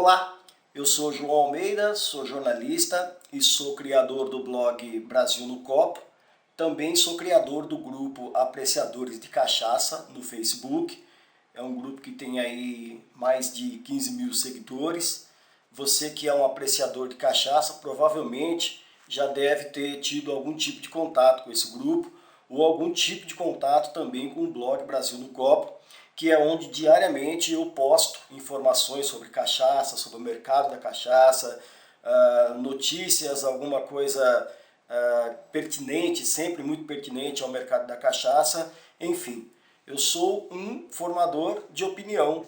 Olá, eu sou João Almeida, sou jornalista e sou criador do blog Brasil no Copo. Também sou criador do grupo Apreciadores de Cachaça no Facebook. É um grupo que tem aí mais de 15 mil seguidores. Você que é um apreciador de cachaça provavelmente já deve ter tido algum tipo de contato com esse grupo ou algum tipo de contato também com o blog Brasil no Copo, que é onde diariamente eu posto informações sobre cachaça, sobre o mercado da cachaça, notícias, alguma coisa pertinente, sempre muito pertinente ao mercado da cachaça, enfim. Eu sou um formador de opinião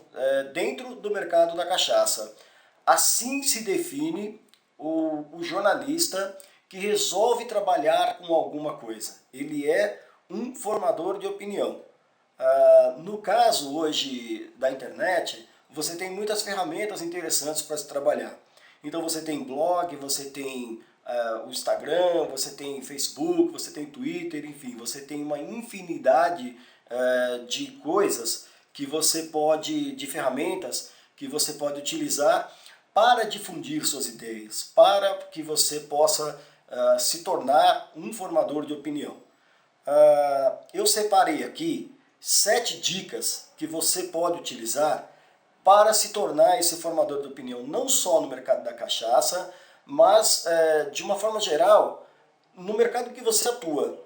dentro do mercado da cachaça. Assim se define o jornalista que resolve trabalhar com alguma coisa. Ele é um formador de opinião. No caso hoje da internet, você tem muitas ferramentas interessantes para se trabalhar. Então você tem blog, você tem o Instagram, você tem Facebook, você tem Twitter, enfim, você tem uma infinidade de coisas que você pode, de ferramentas que você pode utilizar para difundir suas ideias, para que você possa se tornar um formador de opinião. Eu separei aqui 7 dicas que você pode utilizar para se tornar esse formador de opinião, não só no mercado da cachaça, mas de uma forma geral, no mercado que você atua.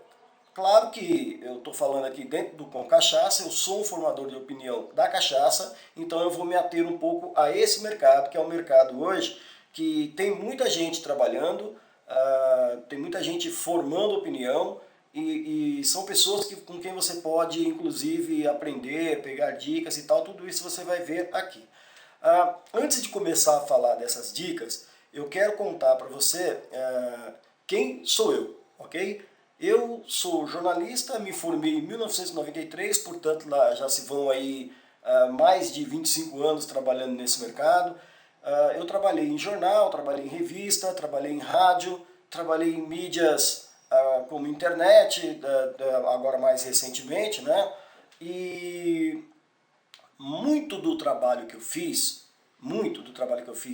Claro que eu estou falando aqui dentro do Com Cachaça, eu sou um formador de opinião da cachaça, então eu vou me ater um pouco a esse mercado, que é um mercado hoje que tem muita gente trabalhando, tem muita gente formando opinião, e são pessoas com quem você pode, inclusive, aprender, pegar dicas e tal, tudo isso você vai ver aqui. Antes de começar a falar dessas dicas, eu quero contar para você quem sou eu, ok? Eu sou jornalista, me formei em 1993, portanto lá já se vão aí mais de 25 anos trabalhando nesse mercado. Eu trabalhei em jornal, trabalhei em revista, trabalhei em rádio, trabalhei em mídias como internet, agora mais recentemente, né? E muito do trabalho que eu fiz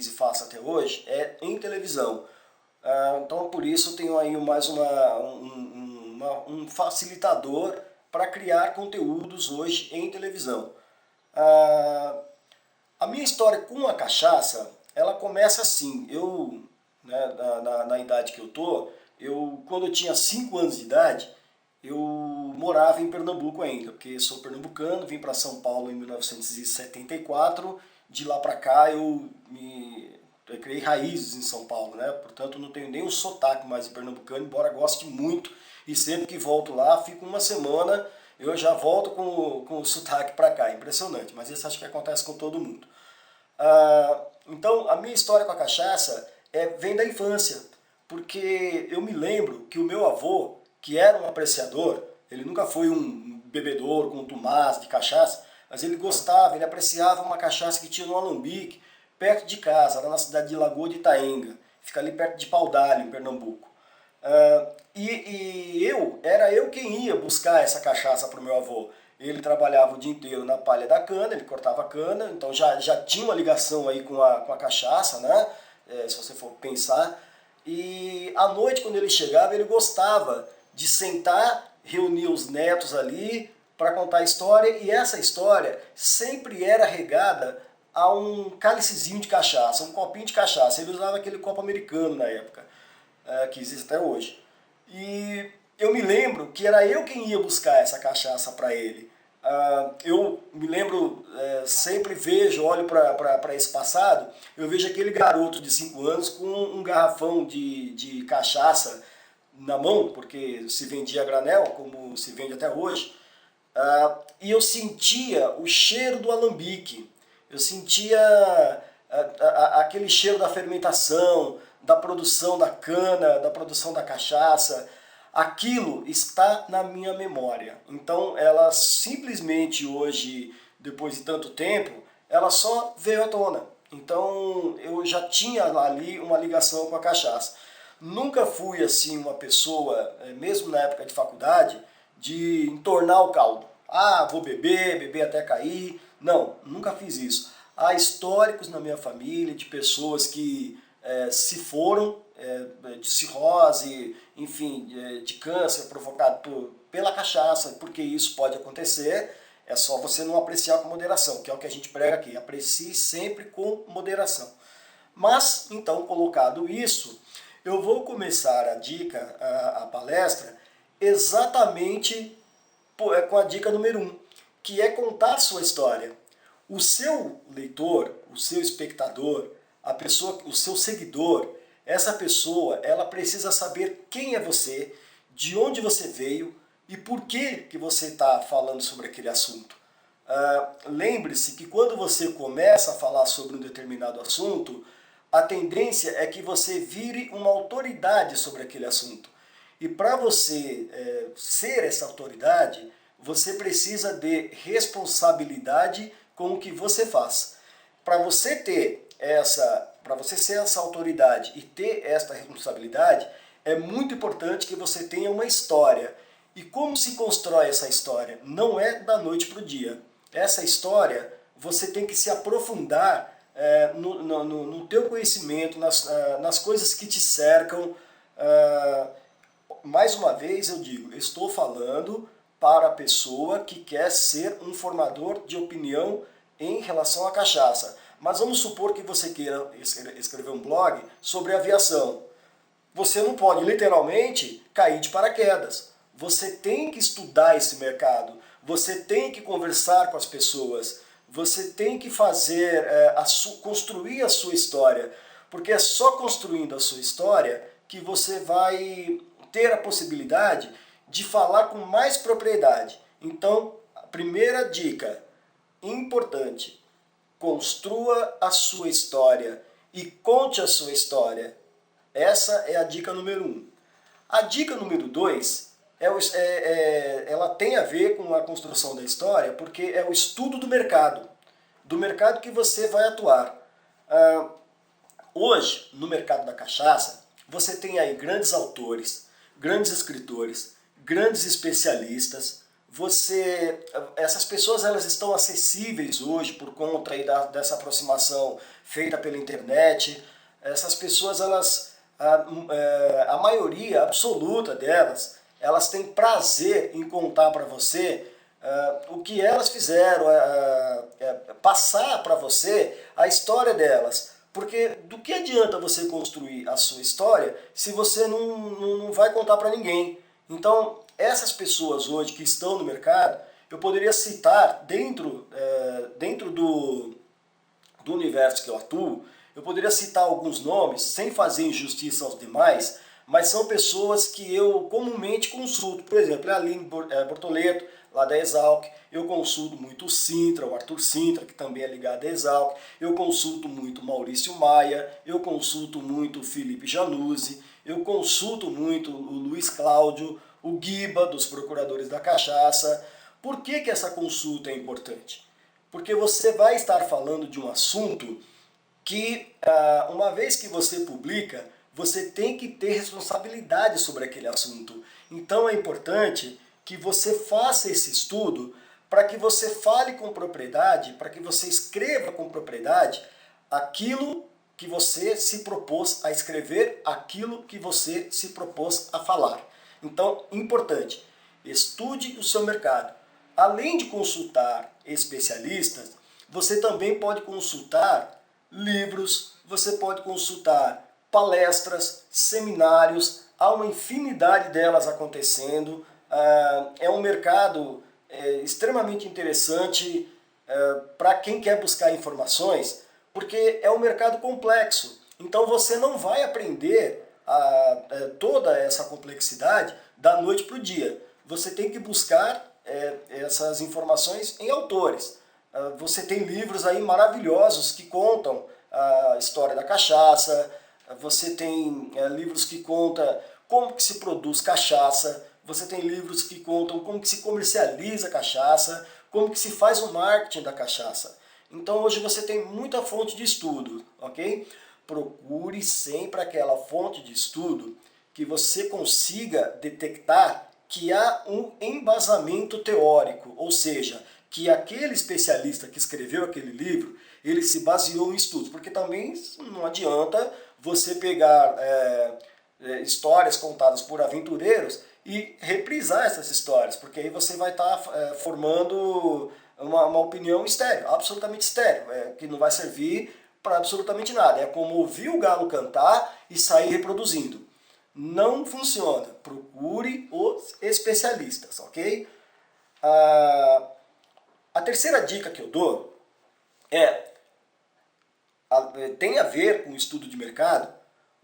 e faço até hoje é em televisão. Então por isso eu tenho aí mais um facilitador para criar conteúdos hoje em televisão. A minha história com a cachaça, ela começa assim. Eu, né, na idade que eu tô, quando eu tinha 5 anos de idade, eu morava em Pernambuco ainda, porque sou pernambucano, vim para São Paulo em 1974, de lá para cá eu criei raízes em São Paulo, né? Portanto não tenho nem um sotaque mais de pernambucano, embora goste muito, e sempre que volto lá, fico uma semana, eu já volto com o sotaque para cá, impressionante, mas isso acho que acontece com todo mundo. Então a minha história com a cachaça vem da infância, porque eu me lembro que o meu avô, que era um apreciador, ele nunca foi um bebedor com tumaz de cachaça, mas ele gostava, ele apreciava uma cachaça que tinha no Alambique, perto de casa, lá na cidade de Lagoa de Itaenga, fica ali perto de Paudalho, em Pernambuco. Era eu quem ia buscar essa cachaça para o meu avô. Ele trabalhava o dia inteiro na palha da cana, ele cortava cana, então já tinha uma ligação aí com a cachaça, né? Se você for pensar. E à noite, quando ele chegava, ele gostava de sentar, reunir os netos ali para contar a história, e essa história sempre era regada a um cálicezinho de cachaça, um copinho de cachaça. Ele usava aquele copo americano na época, que existe até hoje. E eu me lembro que era eu quem ia buscar essa cachaça para ele. Eu me lembro, sempre vejo, olho para esse passado, eu vejo aquele garoto de 5 anos com um garrafão de cachaça na mão, porque se vendia a granel, como se vende até hoje, e eu sentia o cheiro do alambique, eu sentia aquele cheiro da fermentação, da produção da cana, da produção da cachaça. Aquilo está na minha memória. Então ela simplesmente hoje, depois de tanto tempo, ela só veio à tona. Então eu já tinha ali uma ligação com a cachaça. Nunca fui assim uma pessoa, mesmo na época de faculdade, de entornar o caldo. Vou beber até cair. Não, nunca fiz isso. Há históricos na minha família de pessoas que se foram de cirrose, enfim, de câncer provocado pela cachaça, porque isso pode acontecer. É só você não apreciar com moderação, que é o que a gente prega aqui. Aprecie sempre com moderação. Mas, então, colocado isso, eu vou começar a dica, a palestra, exatamente com a dica número 1, que é contar sua história. O seu leitor, o seu espectador, a pessoa, o seu seguidor, essa pessoa, ela precisa saber quem é você, de onde você veio e por que você está falando sobre aquele assunto. Lembre-se que quando você começa a falar sobre um determinado assunto, a tendência é que você vire uma autoridade sobre aquele assunto. E para você ser essa autoridade, você precisa de responsabilidade com o que você faz. Para você ser essa autoridade e ter esta responsabilidade, é muito importante que você tenha uma história. E como se constrói essa história? Não é da noite para o dia. Essa história, você tem que se aprofundar no teu conhecimento, nas coisas que te cercam. Mais uma vez eu digo, estou falando para a pessoa que quer ser um formador de opinião em relação à cachaça. Mas vamos supor que você queira escrever um blog sobre aviação. Você não pode literalmente cair de paraquedas. Você tem que estudar esse mercado, você tem que conversar com as pessoas, você tem que fazer, construir a sua história, porque é só construindo a sua história que você vai ter a possibilidade de falar com mais propriedade. Então, a primeira dica importante: construa a sua história e conte a sua história. Essa é a dica número 1. A dica número 2, ela tem a ver com a construção da história, porque é o estudo do mercado que você vai atuar. Hoje, no mercado da cachaça, você tem aí grandes autores, grandes escritores, grandes especialistas. Essas pessoas, elas estão acessíveis hoje por conta aí dessa aproximação feita pela internet. Essas pessoas, a maioria absoluta delas, elas têm prazer em contar para você o que elas fizeram, passar para você a história delas. Porque do que adianta você construir a sua história se você não vai contar para ninguém? Então, essas pessoas hoje que estão no mercado, eu poderia citar dentro do universo que eu atuo, eu poderia citar alguns nomes, sem fazer injustiça aos demais, mas são pessoas que eu comumente consulto. Por exemplo, a Aline Bortoleto, lá da Exalc. Eu consulto muito o Sintra, o Arthur Sintra, que também é ligado à Exalc. Eu consulto muito o Maurício Maia, eu consulto muito o Felipe Januzzi, eu consulto muito o Luiz Cláudio, o Guiba, dos Procuradores da Cachaça. Por que essa consulta é importante? Porque você vai estar falando de um assunto que, uma vez que você publica, você tem que ter responsabilidade sobre aquele assunto. Então é importante que você faça esse estudo para que você fale com propriedade, para que você escreva com propriedade aquilo que você se propôs a escrever, aquilo que você se propôs a falar. Então, importante, estude o seu mercado. Além de consultar especialistas, você também pode consultar livros, você pode consultar palestras, seminários, há uma infinidade delas acontecendo. É um mercado extremamente interessante para quem quer buscar informações, porque é um mercado complexo. Então você não vai aprender toda essa complexidade da noite para o dia. Você tem que buscar essas informações em autores. Você tem livros aí maravilhosos que contam a história da cachaça, você tem livros que contam como que se produz cachaça, você tem livros que contam como que se comercializa a cachaça, como que se faz o marketing da cachaça. Então hoje você tem muita fonte de estudo, ok? Procure sempre aquela fonte de estudo que você consiga detectar que há um embasamento teórico, ou seja, que aquele especialista que escreveu aquele livro, ele se baseou em estudos, porque também não adianta você pegar histórias contadas por aventureiros e reprisar essas histórias, porque aí você vai estar formando uma opinião estéril, absolutamente estéril, que não vai servir para absolutamente nada. É como ouvir o galo cantar e sair reproduzindo. Não funciona. Procure os especialistas, ok? A terceira dica que eu dou tem a ver com o estudo de mercado.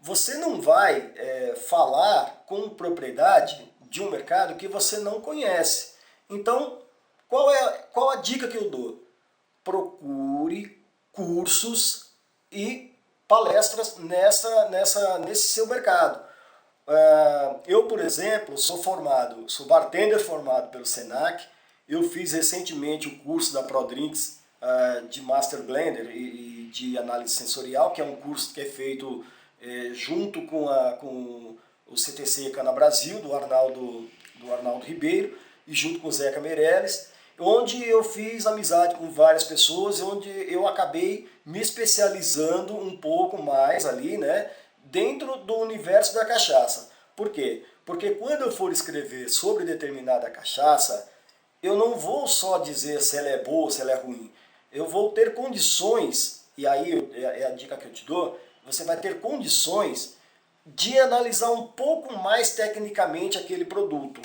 Você não vai falar com propriedade de um mercado que você não conhece. Então, qual a dica que eu dou? Procure cursos e palestras nesse seu mercado. Eu, por exemplo, sou bartender formado pelo Senac. Eu fiz recentemente o curso da ProDrinks de Master Blender e de análise sensorial, que é um curso que é feito junto com o CTC Cana Brasil, do Arnaldo Ribeiro, e junto com o Zeca Meirelles, onde eu fiz amizade com várias pessoas, onde eu acabei me especializando um pouco mais ali, né, dentro do universo da cachaça. Por quê? Porque quando eu for escrever sobre determinada cachaça, eu não vou só dizer se ela é boa ou se ela é ruim. Eu vou ter condições, e aí é a dica que eu te dou, você vai ter condições de analisar um pouco mais tecnicamente aquele produto.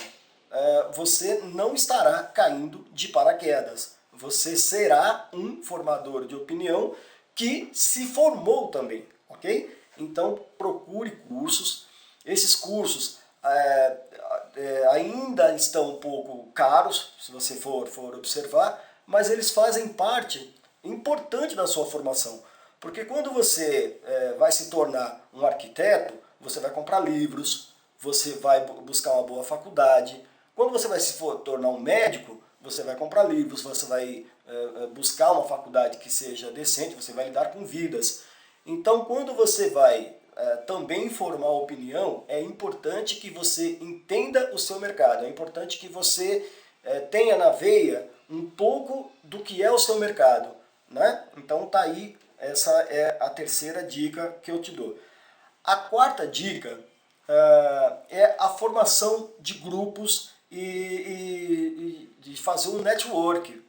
Você não estará caindo de paraquedas. Você será um formador de opinião que se formou também, ok? Então procure cursos. Esses cursos ainda estão um pouco caros, se você for observar, mas eles fazem parte importante da sua formação. Porque quando você vai se tornar um arquiteto, você vai comprar livros, você vai buscar uma boa faculdade. Quando você vai se tornar um médico, você vai comprar livros, você vai buscar uma faculdade que seja decente, você vai lidar com vidas. Então, quando você vai também formar opinião, é importante que você entenda o seu mercado, é importante que você tenha na veia um pouco do que é o seu mercado, né? Então tá aí, essa é a terceira dica que eu te dou. A quarta dica é a formação de grupos e de fazer um network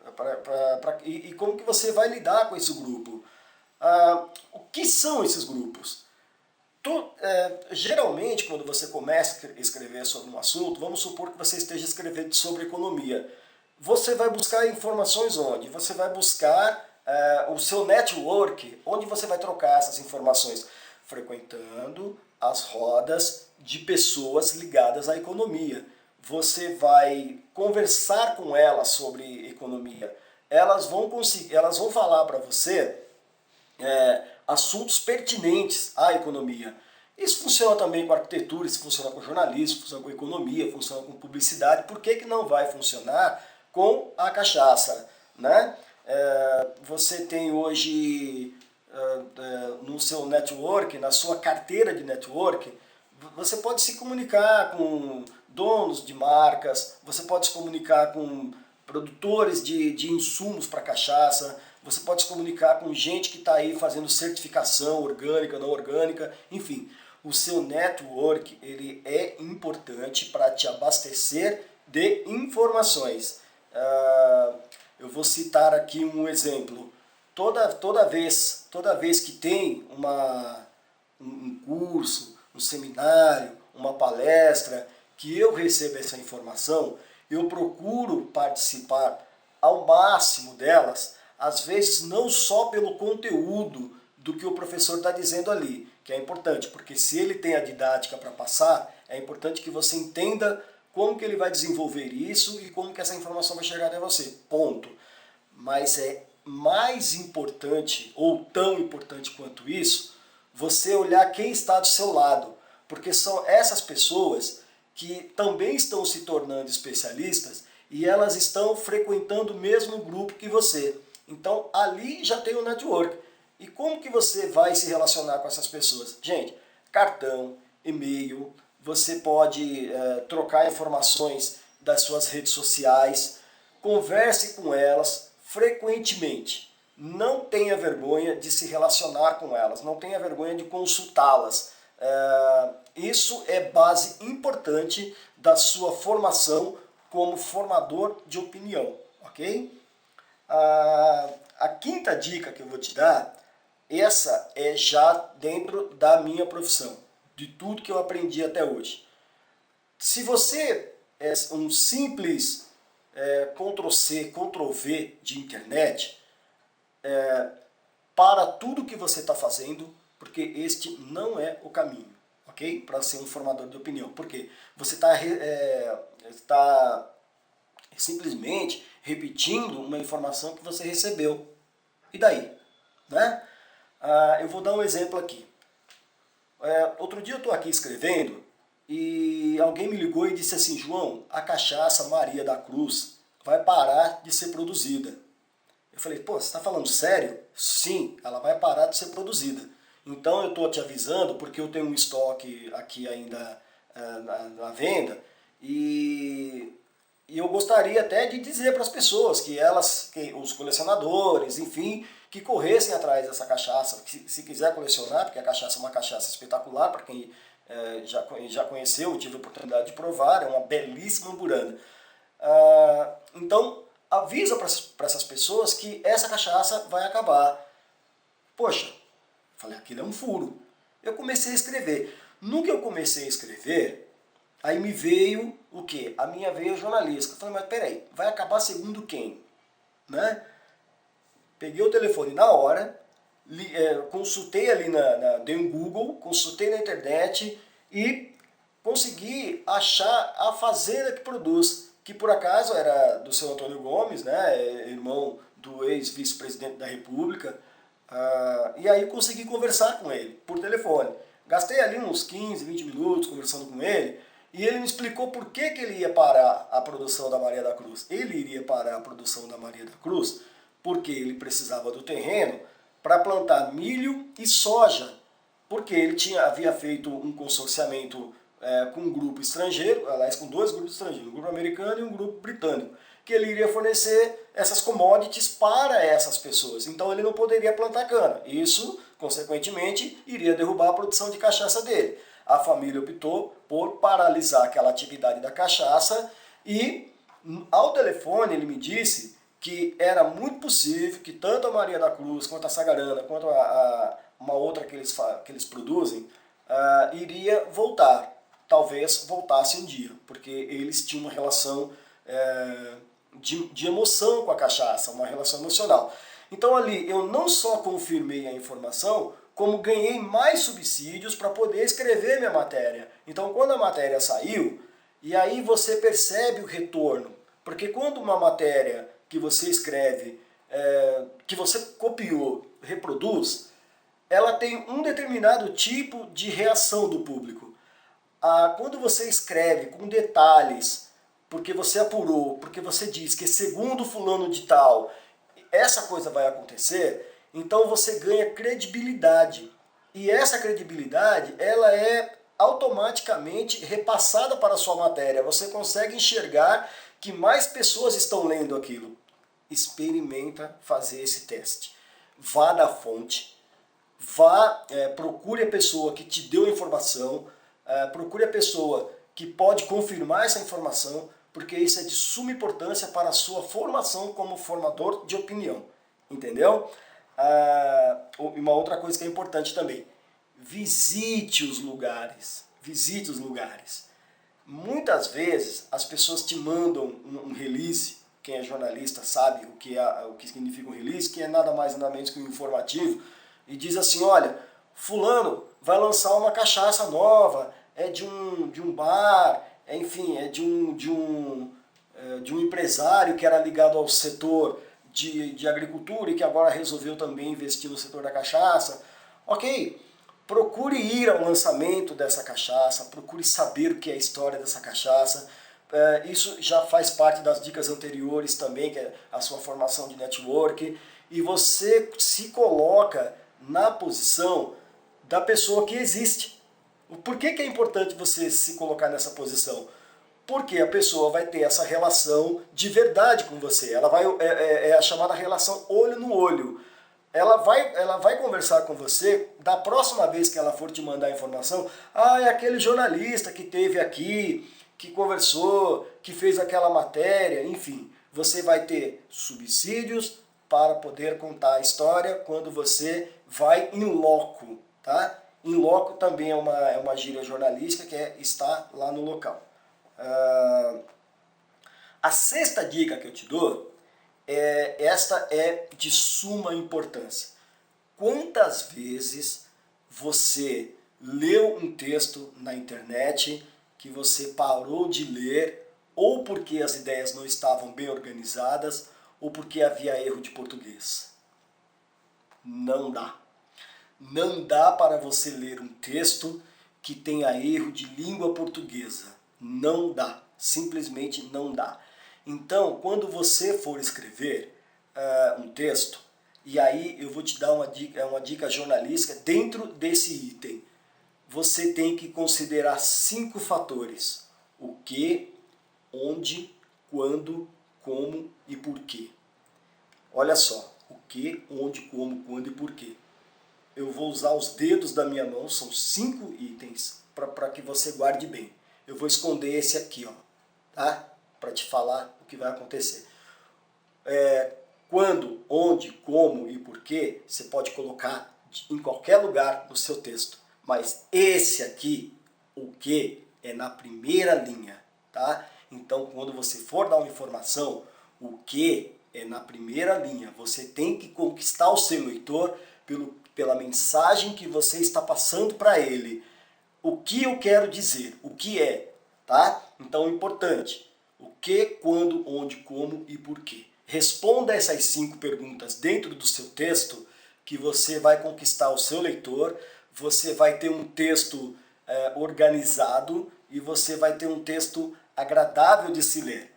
e como que você vai lidar com esse grupo. O que são esses grupos? Geralmente, quando você começa a escrever sobre um assunto, vamos supor que você esteja escrevendo sobre economia. Você vai buscar informações onde? Você vai buscar o seu network, onde você vai trocar essas informações? Frequentando as rodas de pessoas ligadas à economia. Você vai conversar com elas sobre economia. Elas vão falar para você assuntos pertinentes à economia. Isso funciona também com arquitetura, isso funciona com jornalismo, funciona com economia, funciona com publicidade. Por que não vai funcionar com a cachaça, né? Você tem hoje no seu network, na sua carteira de network, você pode se comunicar com donos de marcas, você pode se comunicar com produtores de insumos para cachaça, você pode se comunicar com gente que está aí fazendo certificação orgânica, não orgânica, enfim. O seu network ele é importante para te abastecer de informações. Eu vou citar aqui um exemplo. Toda vez que tem um curso, um seminário, uma palestra, que eu recebo essa informação, eu procuro participar ao máximo delas, às vezes não só pelo conteúdo do que o professor está dizendo ali, que é importante, porque se ele tem a didática para passar, é importante que você entenda como que ele vai desenvolver isso e como que essa informação vai chegar até você, ponto. Mas é mais importante, ou tão importante quanto isso, você olhar quem está do seu lado, porque são essas pessoas que também estão se tornando especialistas e elas estão frequentando o mesmo grupo que você. Então ali já tem o network. E como que você vai se relacionar com essas pessoas? Gente, cartão, e-mail, você pode trocar informações das suas redes sociais, converse com elas frequentemente. não tenha vergonha de se relacionar com elas, não tenha vergonha de consultá-las. Isso é base importante da sua formação como formador de opinião, ok? A quinta dica que eu vou te dar, essa é já dentro da minha profissão, de tudo que eu aprendi até hoje. Se você é um simples Ctrl+C, Ctrl+V de internet, para tudo que você está fazendo, porque este não é o caminho, ok? Para ser um formador de opinião. Porque você está simplesmente repetindo uma informação que você recebeu. E daí? Né? Eu vou dar um exemplo aqui. Outro dia eu estou aqui escrevendo e alguém me ligou e disse assim: João, a cachaça Maria da Cruz vai parar de ser produzida. Eu falei, pô, você está falando sério? Sim, ela vai parar de ser produzida. Então eu estou te avisando porque eu tenho um estoque aqui ainda na venda e eu gostaria até de dizer para as pessoas que os colecionadores, enfim, que corressem atrás dessa cachaça, que se quiser colecionar, porque a cachaça é uma cachaça espetacular, para quem já conheceu, tive a oportunidade de provar, é uma belíssima amburana. Então, avisa para essas pessoas que essa cachaça vai acabar. Poxa, falei, aquilo é um furo. Eu comecei a escrever. No que eu comecei a escrever, aí me veio o quê? A minha veia jornalística. Eu falei, mas peraí, vai acabar segundo quem? Né? Peguei o telefone na hora, consultei ali, dei um Google, consultei na internet e consegui achar a fazenda que produz, que por acaso era do seu Antônio Gomes, né, irmão do ex-vice-presidente da República, e aí consegui conversar com ele por telefone. Gastei ali uns 15, 20 minutos conversando com ele, e ele me explicou por que ele ia parar a produção da Maria da Cruz. Ele iria parar a produção da Maria da Cruz porque ele precisava do terreno para plantar milho e soja, porque ele havia feito um consorciamento com um grupo estrangeiro, aliás, com dois grupos estrangeiros, um grupo americano e um grupo britânico, que ele iria fornecer essas commodities para essas pessoas. Então ele não poderia plantar cana. Isso, consequentemente, iria derrubar a produção de cachaça dele. A família optou por paralisar aquela atividade da cachaça e, ao telefone, ele me disse que era muito possível que tanto a Maria da Cruz, quanto a Sagarana, quanto uma outra que eles produzem, iria voltar. Talvez voltasse um dia, porque eles tinham uma relação de emoção com a cachaça, uma relação emocional. Então ali eu não só confirmei a informação, como ganhei mais subsídios para poder escrever minha matéria. Então quando a matéria saiu, e aí você percebe o retorno, porque quando uma matéria que você escreve, que você copiou, reproduz, ela tem um determinado tipo de reação do público. Quando você escreve com detalhes, porque você apurou, porque você diz que segundo fulano de tal, essa coisa vai acontecer, então você ganha credibilidade. E essa credibilidade, ela é automaticamente repassada para a sua matéria. Você consegue enxergar que mais pessoas estão lendo aquilo. Experimenta fazer esse teste. Vá da fonte, procure a pessoa que te deu a informação, procure a pessoa que pode confirmar essa informação, porque isso é de suma importância para a sua formação como formador de opinião. Entendeu? Uma outra coisa que é importante também, visite os lugares. Visite os lugares. Muitas vezes as pessoas te mandam um release, quem é jornalista sabe o que significa um release, que é nada mais nada menos que um informativo, e diz assim, olha, fulano vai lançar uma cachaça nova, é de um bar, enfim, é de um empresário que era ligado ao setor de agricultura e que agora resolveu também investir no setor da cachaça. Ok, procure ir ao lançamento dessa cachaça, procure saber o que é a história dessa cachaça. Isso já faz parte das dicas anteriores também, que é a sua formação de network, e você se coloca na posição da pessoa que existe. Por que é importante você se colocar nessa posição? Porque a pessoa vai ter essa relação de verdade com você. Ela vai, é a chamada relação olho no olho. Ela vai conversar com você, da próxima vez que ela for te mandar a informação, é aquele jornalista que teve aqui, que conversou, que fez aquela matéria, enfim. Você vai ter subsídios para poder contar a história quando você vai in loco, tá? In loco também é uma gíria jornalística que é estar lá no local. A sexta dica que eu te dou, esta é de suma importância. Quantas vezes você leu um texto na internet que você parou de ler, ou porque as ideias não estavam bem organizadas, ou porque havia erro de português? Não dá. Não dá para você ler um texto que tenha erro de língua portuguesa. Não dá. Simplesmente não dá. Então, quando você for escrever um texto, e aí eu vou te dar uma dica jornalística dentro desse item, você tem que considerar 5 fatores: o que, onde, quando, como e porquê. Olha só, o que, onde, como, quando e porquê. Eu vou usar os dedos da minha mão, são 5 itens, para que você guarde bem. Eu vou esconder esse aqui, ó, tá? Para te falar o que vai acontecer. Quando, onde, como e porquê, você pode colocar em qualquer lugar no seu texto. Mas esse aqui, o que, é na primeira linha, tá? Então, quando você for dar uma informação, o que é na primeira linha. Você tem que conquistar o seu leitor pela mensagem que você está passando para ele. O que eu quero dizer? O que é? Tá? Então, importante. O que, quando, onde, como e porquê. Responda essas 5 perguntas dentro do seu texto que você vai conquistar o seu leitor, você vai ter um texto organizado e você vai ter um texto agradável de se ler.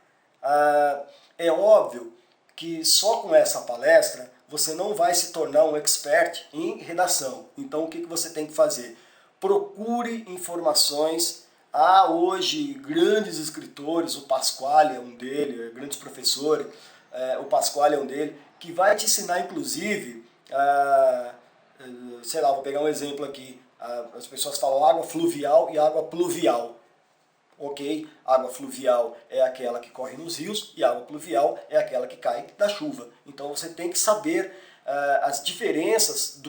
É óbvio que só com essa palestra você não vai se tornar um expert em redação. Então o que você tem que fazer? Procure informações. Há hoje grandes escritores, o Pasquale é um deles, grandes professores, o Pasquale é um deles, que vai te ensinar inclusive, sei lá, vou pegar um exemplo aqui, as pessoas falam água fluvial e água pluvial. Ok? Água fluvial é aquela que corre nos rios e água pluvial é aquela que cai da chuva. Então você tem que saber as diferenças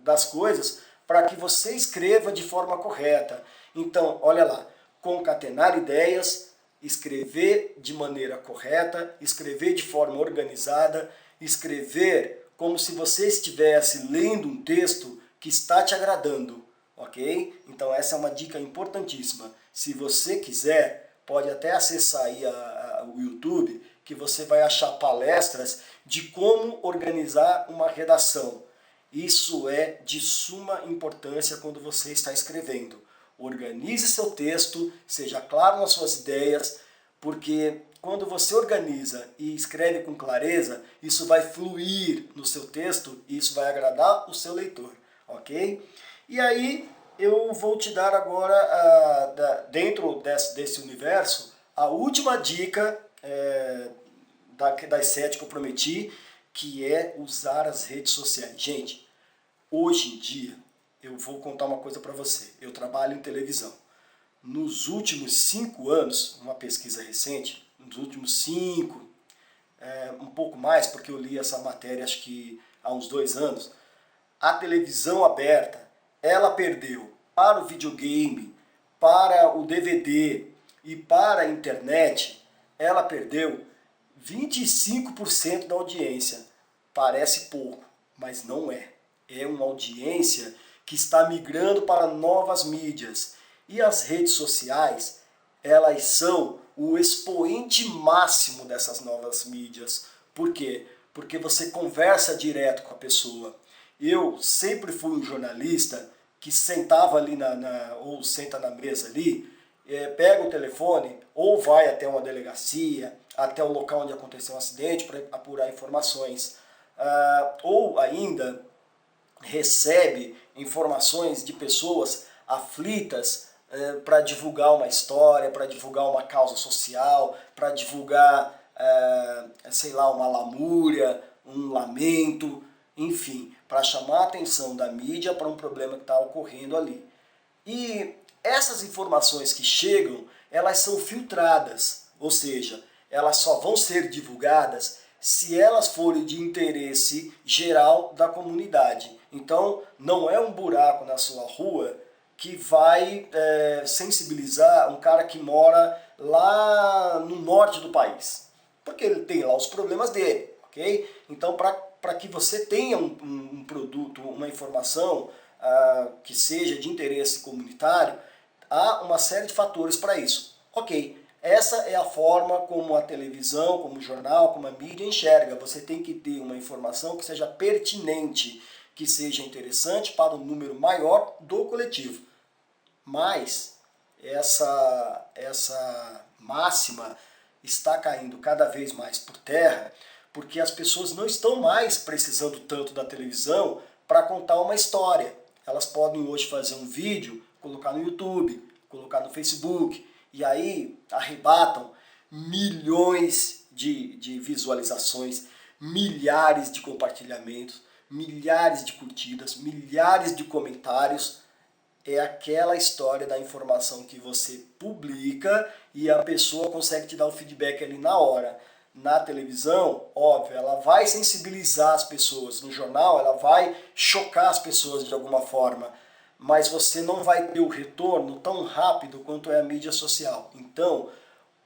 das coisas para que você escreva de forma correta. Então, olha lá, concatenar ideias, escrever de maneira correta, escrever de forma organizada, escrever como se você estivesse lendo um texto que está te agradando. Ok? Então essa é uma dica importantíssima. Se você quiser, pode até acessar aí o YouTube, que você vai achar palestras de como organizar uma redação. Isso é de suma importância quando você está escrevendo. Organize seu texto, seja claro nas suas ideias, porque quando você organiza e escreve com clareza, isso vai fluir no seu texto e isso vai agradar o seu leitor. Ok? E aí eu vou te dar agora, dentro desse universo, a última dica das 7 que eu prometi, que é usar as redes sociais. Gente, hoje em dia, eu vou contar uma coisa para você. Eu trabalho em televisão. Nos últimos 5 anos, uma pesquisa recente, nos últimos 5, um pouco mais, porque eu li essa matéria acho que há uns 2 anos, a televisão aberta, ela perdeu para o videogame, para o DVD e para a internet, ela perdeu 25% da audiência. Parece pouco, mas não é. É uma audiência que está migrando para novas mídias. E as redes sociais, elas são o expoente máximo dessas novas mídias. Por quê? Porque você conversa direto com a pessoa. Eu sempre fui um jornalista que sentava ali ou senta na mesa ali, pega o telefone ou vai até uma delegacia, até o local onde aconteceu um acidente para apurar informações, ou ainda recebe informações de pessoas aflitas para divulgar uma história, para divulgar uma causa social, para divulgar, sei lá, uma lamúria, um lamento, enfim, para chamar a atenção da mídia para um problema que está ocorrendo ali. E essas informações que chegam, elas são filtradas, ou seja, elas só vão ser divulgadas se elas forem de interesse geral da comunidade. Então, não é um buraco na sua rua que vai sensibilizar um cara que mora lá no norte do país, porque ele tem lá os problemas dele, ok? Então, para que você tenha um produto, uma informação que seja de interesse comunitário, há uma série de fatores para isso. Ok, essa é a forma como a televisão, como o jornal, como a mídia enxerga. Você tem que ter uma informação que seja pertinente, que seja interessante para um número maior do coletivo. Mas essa máxima está caindo cada vez mais por terra, porque as pessoas não estão mais precisando tanto da televisão para contar uma história. Elas podem hoje fazer um vídeo, colocar no YouTube, colocar no Facebook, e aí arrebatam milhões de visualizações, milhares de compartilhamentos, milhares de curtidas, milhares de comentários. É aquela história da informação que você publica e a pessoa consegue te dar o feedback ali na hora. Na televisão, óbvio, ela vai sensibilizar as pessoas. No jornal, ela vai chocar as pessoas de alguma forma. Mas você não vai ter o retorno tão rápido quanto é a mídia social. Então,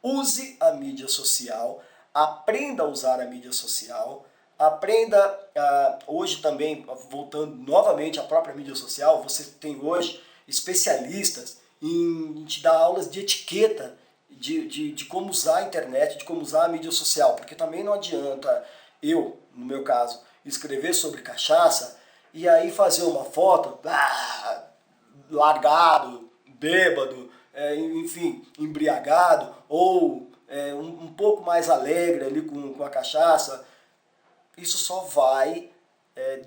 use a mídia social, aprenda a usar a mídia social, aprenda, hoje também, voltando novamente à própria mídia social, você tem hoje especialistas em te dar aulas de etiqueta, de como usar a internet, de como usar a mídia social, porque também não adianta eu, no meu caso, escrever sobre cachaça e aí fazer uma foto, largado, bêbado, enfim, embriagado, ou um pouco mais alegre ali com a cachaça. Isso só vai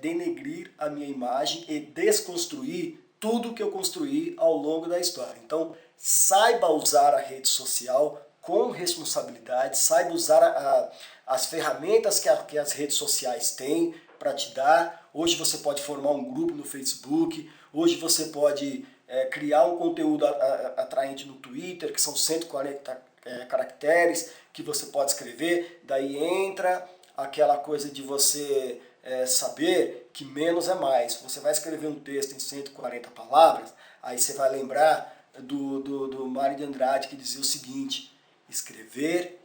denegrir a minha imagem e desconstruir tudo que eu construí ao longo da história. Então, saiba usar a rede social com responsabilidade, saiba usar as ferramentas que as redes sociais têm para te dar. Hoje você pode formar um grupo no Facebook, hoje você pode criar um conteúdo atraente no Twitter, que são 140 caracteres que você pode escrever, daí entra aquela coisa de você saber que menos é mais. Você vai escrever um texto em 140 palavras, aí você vai lembrar do Mário de Andrade, que dizia o seguinte: escrever,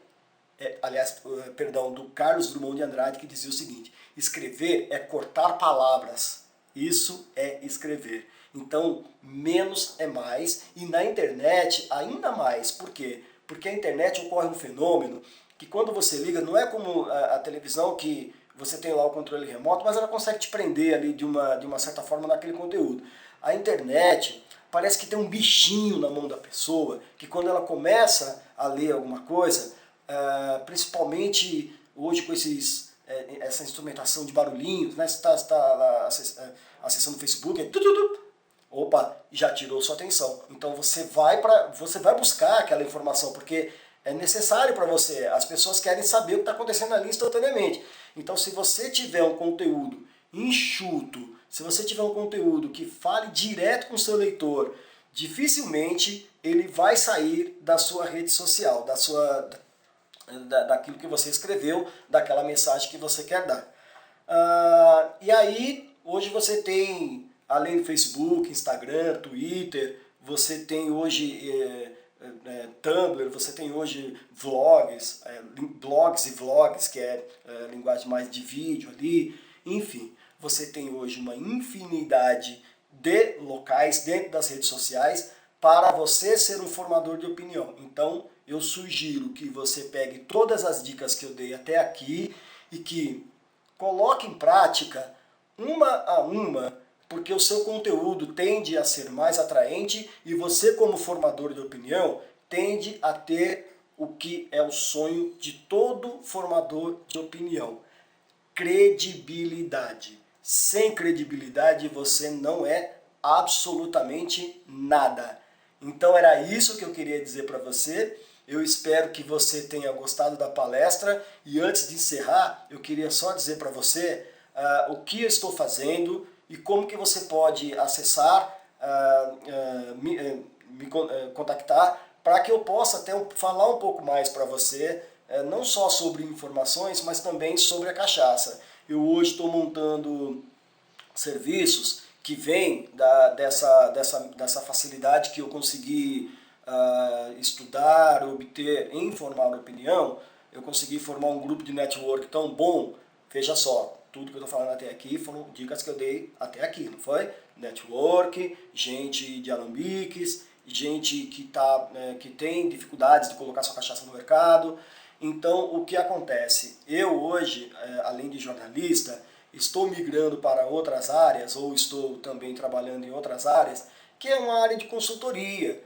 do Carlos Drummond de Andrade, que dizia o seguinte: escrever é cortar palavras, isso é escrever. Então, menos é mais, e na internet ainda mais. Por quê? Porque a internet ocorre um fenômeno que quando você liga, não é como a televisão que você tem lá o controle remoto, mas ela consegue te prender ali de uma certa forma naquele conteúdo. A internet parece que tem um bichinho na mão da pessoa, que quando ela começa a ler alguma coisa, principalmente hoje com essa instrumentação de barulhinhos, né? Você está lá acessando o Facebook, opa, já tirou sua atenção. Então você vai buscar aquela informação, porque é necessário para você. As pessoas querem saber o que está acontecendo ali instantaneamente. Então, se você tiver um conteúdo enxuto, se você tiver um conteúdo que fale direto com o seu leitor, dificilmente ele vai sair da sua rede social, daquilo que você escreveu, daquela mensagem que você quer dar. E aí, hoje você tem, além do Facebook, Instagram, Twitter, você tem hoje Tumblr, você tem hoje blogs e vlogs, que é linguagem mais de vídeo ali, enfim, você tem hoje uma infinidade de locais dentro das redes sociais para você ser um formador de opinião. Então, eu sugiro que você pegue todas as dicas que eu dei até aqui e que coloque em prática uma a uma, porque o seu conteúdo tende a ser mais atraente e você, como formador de opinião, tende a ter o que é o sonho de todo formador de opinião: credibilidade. Sem credibilidade você não é absolutamente nada. Então era isso que eu queria dizer para você. Eu espero que você tenha gostado da palestra e antes de encerrar, eu queria só dizer para você o que eu estou fazendo e como que você pode acessar, me contactar para que eu possa até falar um pouco mais para você, não só sobre informações, mas também sobre a cachaça. Eu hoje estou montando serviços que vêm dessa facilidade que eu consegui estudar, obter em formar opinião. Eu consegui formar um grupo de network tão bom. Veja só, tudo que eu estou falando até aqui foram dicas que eu dei até aqui, não foi? Network, gente de alambiques, gente que tem dificuldades de colocar sua cachaça no mercado. Então, o que acontece? Eu hoje, além de jornalista, estou migrando para outras áreas, ou estou também trabalhando em outras áreas, que é uma área de consultoria.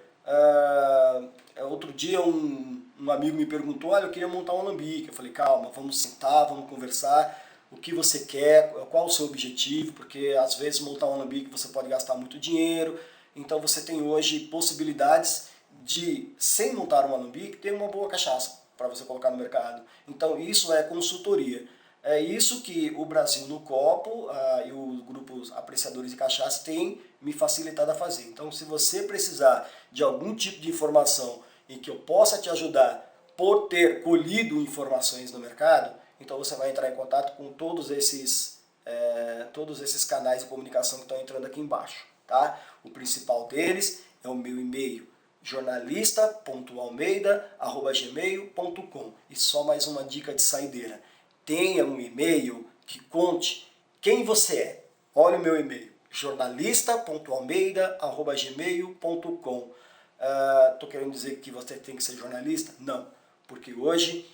Outro dia um amigo me perguntou, olha, eu queria montar um alambique. Eu falei, calma, vamos sentar, vamos conversar, o que você quer, qual o seu objetivo, porque às vezes montar um alambique você pode gastar muito dinheiro, então você tem hoje possibilidades de, sem montar um alambique, ter uma boa cachaça para você colocar no mercado. Então isso é consultoria. É isso que o Brasil no Copo e os grupos apreciadores de cachaça têm me facilitado a fazer. Então, se você precisar de algum tipo de informação em que eu possa te ajudar por ter colhido informações no mercado, então você vai entrar em contato com todos esses canais de comunicação que estão entrando aqui embaixo. Tá? O principal deles é o meu e-mail, jornalista.almeida@gmail.com. E só mais uma dica de saideira. Tenha um e-mail que conte quem você é. Olha o meu e-mail, jornalista.almeida@gmail.com. Estou querendo dizer que você tem que ser jornalista? Não, porque hoje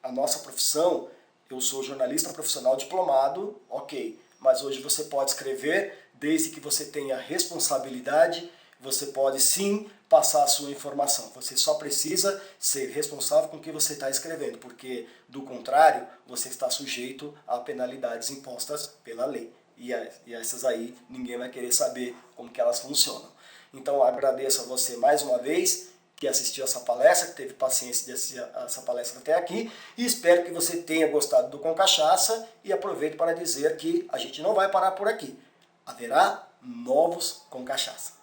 a nossa profissão, eu sou jornalista profissional diplomado, ok, mas hoje você pode escrever, desde que você tenha responsabilidade, você pode sim passar a sua informação. Você só precisa ser responsável com o que você está escrevendo, porque do contrário, você está sujeito a penalidades impostas pela lei. E essas aí ninguém vai querer saber como que elas funcionam. Então agradeço a você mais uma vez que assistiu essa palestra, que teve paciência de assistir essa palestra até aqui, e espero que você tenha gostado do Com Cachaça e aproveito para dizer que a gente não vai parar por aqui. Haverá novos Com Cachaça.